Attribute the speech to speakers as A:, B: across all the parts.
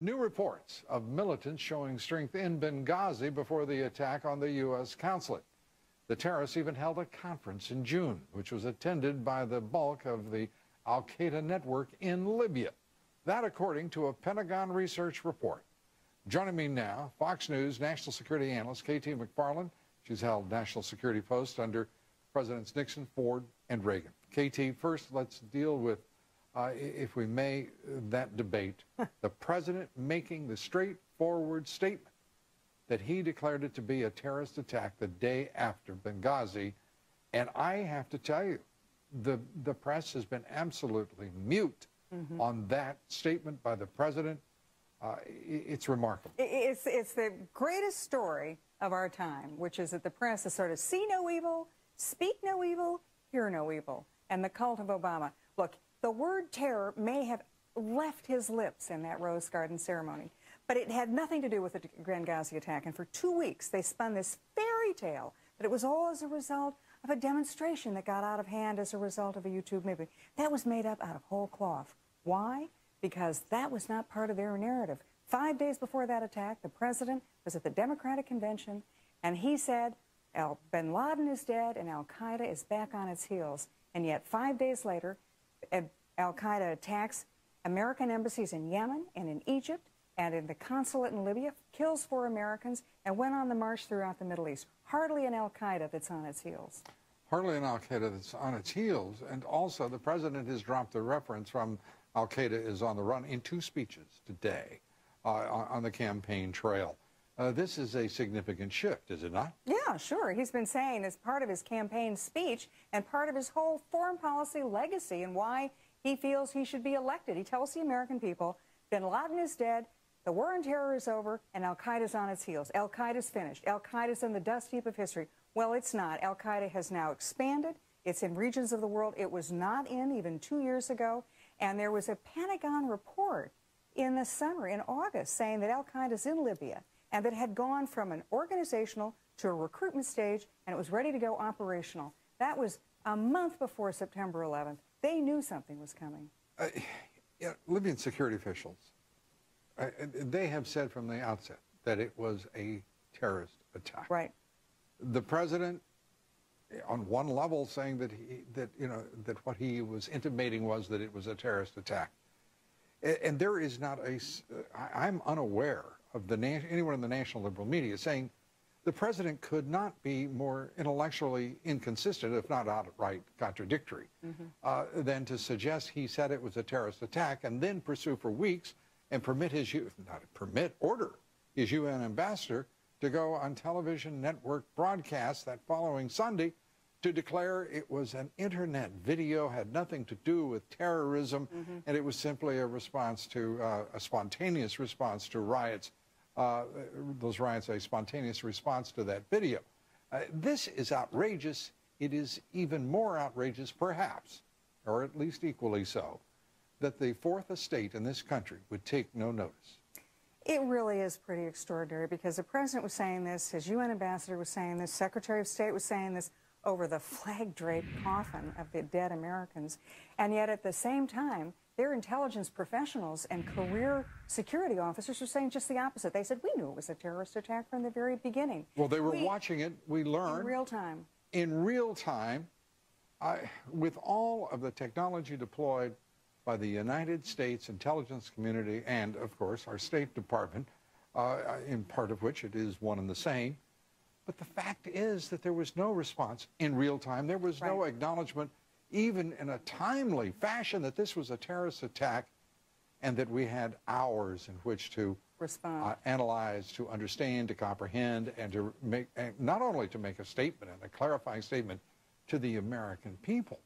A: New reports of militants showing strength in Benghazi before the attack on the U.S. consulate. The terrorists even held a conference in June, which was attended by the bulk of the al-Qaeda network in Libya. That according to a Pentagon research report. Joining me now, Fox News national security analyst KT McFarland. She's held national security posts under Presidents Nixon, Ford, and Reagan. KT, first let's deal with, if we may, that debate. The president making the straightforward statement that he declared it to be a terrorist attack the day after Benghazi. And I have to tell you, the press has been absolutely mute on that statement by the president. It's remarkable.
B: It's the greatest story of our time, which is that the press is sort of see no evil, speak no evil, hear no evil. And the cult of Obama. Look, the word terror may have left his lips in that Rose Garden ceremony, but it had nothing to do with the Benghazi attack. And for 2 weeks, they spun this fairy tale that it was all as a result of a demonstration that got out of hand as a result of a YouTube movie. That was made up out of whole cloth. Why? Because that was not part of their narrative. 5 days before that attack, the president was at the Democratic convention, and he said, bin Laden is dead and al-Qaeda is back on its heels. And yet 5 days later, al-Qaeda attacks American embassies in Yemen and in Egypt and in the consulate in Libya, kills 4 Americans, and went on the march throughout the Middle East. Hardly an al-Qaeda that's on its heels.
A: Hardly an al-Qaeda that's on its heels. And also, the president has dropped the reference from al-Qaeda is on the run in 2 speeches today on the campaign trail. This is a significant shift, is it not?
B: Yeah, sure. He's been saying as part of his campaign speech and part of his whole foreign policy legacy and why he feels he should be elected. He tells the American people, bin Laden is dead, the war on terror is over, and al-Qaeda's on its heels. Al-Qaeda's finished. Al-Qaeda's in the dust heap of history. Well, it's not. Al-Qaeda has now expanded. It's in regions of the world it was not in even 2 years ago. And there was a Pentagon report in the summer, in August, saying that al-Qaeda's in Libya and that had gone from an organizational to a recruitment stage, and it was ready to go operational. That was a month before September 11th. They knew something was coming.
A: Libyan security officials, they have said from the outset that it was a terrorist attack.
B: Right.
A: The president, on one level, saying that that what he was intimating was that it was a terrorist attack. And there is not I'm unaware of anyone in the national liberal media saying the president could not be more intellectually inconsistent, if not outright contradictory, than to suggest he said it was a terrorist attack and then pursue for weeks and order his UN ambassador to go on television network broadcast that following Sunday to declare it was an internet video, had nothing to do with terrorism, and it was simply a response to, a spontaneous response to riots. Those riots, a spontaneous response to that video. This is outrageous. It is even more outrageous, perhaps, or at least equally so, that the fourth estate in this country would take no notice.
B: It really is pretty extraordinary because the president was saying this, his UN ambassador was saying this, Secretary of State was saying this over the flag-draped coffin of the dead Americans. And yet at the same time, their intelligence professionals and career security officers were saying just the opposite. They said, we knew it was a terrorist attack from the very beginning.
A: Well, they were watching it. We learned.
B: In real time.
A: In real time, with all of the technology deployed by the United States intelligence community and, of course, our State Department, in part of which it is one and the same. But the fact is that there was no response in real time. There was no acknowledgement, even in a timely fashion, that this was a terrorist attack and that we had hours in which to respond, analyze, to understand, to comprehend, and to make, not only to make a statement and a clarifying statement to the American people,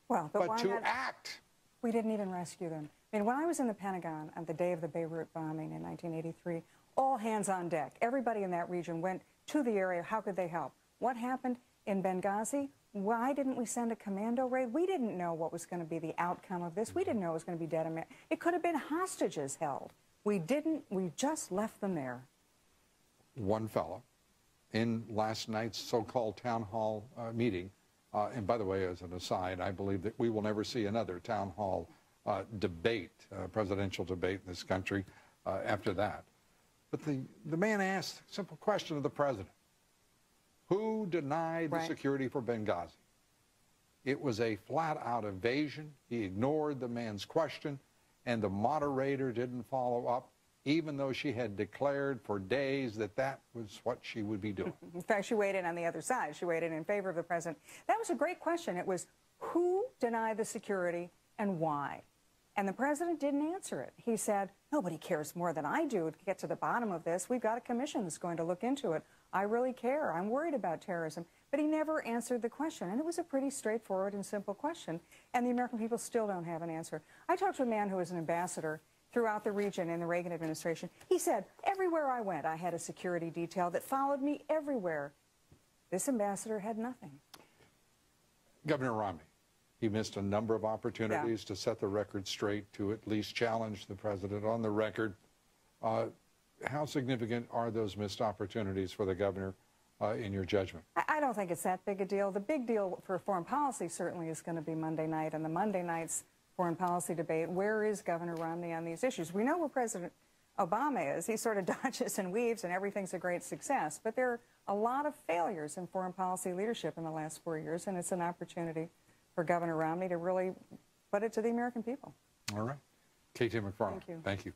B: well,
A: but to act.
B: We didn't even rescue them. I mean, when I was in the Pentagon on the day of the Beirut bombing in 1983, all hands on deck. Everybody in that region went to the area. How could they help? What happened in Benghazi? Why didn't we send a commando raid? We didn't know what was going to be the outcome of this. We didn't know it was going to be dead Americans. It could have been hostages held. We didn't. We just left them there.
A: One fellow in last night's so-called town hall meeting, and by the way, as an aside, I believe that we will never see another town hall debate, presidential debate in this country. after that. But the man asked a simple question of the president. Who denied the security for Benghazi? It was a flat-out evasion. He ignored the man's question, and the moderator didn't follow up, even though she had declared for days that that was what she would be doing.
B: In fact, she weighed in on the other side. She weighed in favor of the president. That was a great question. It was, who denied the security and why? And the president didn't answer it. He said, nobody cares more than I do to get to the bottom of this. We've got a commission that's going to look into it. I really care. I'm worried about terrorism. But he never answered the question. And it was a pretty straightforward and simple question. And the American people still don't have an answer. I talked to a man who was an ambassador throughout the region in the Reagan administration. He said, everywhere I went, I had a security detail that followed me everywhere. This ambassador had nothing.
A: Governor Romney, he missed a number of opportunities to set the record straight, to at least challenge the president on the record. How significant are those missed opportunities for the governor in your judgment?
B: I don't think it's that big a deal. The big deal for foreign policy certainly is going to be Monday night, and the Monday night's foreign policy debate. Where is Governor Romney on these issues? We know where President Obama is. He sort of dodges and weaves, and everything's a great success. But there are a lot of failures in foreign policy leadership in the last 4 years, and it's an opportunity for Governor Romney to really put it to the American people.
A: All right. KT McFarland.
B: Thank you.
A: Thank you.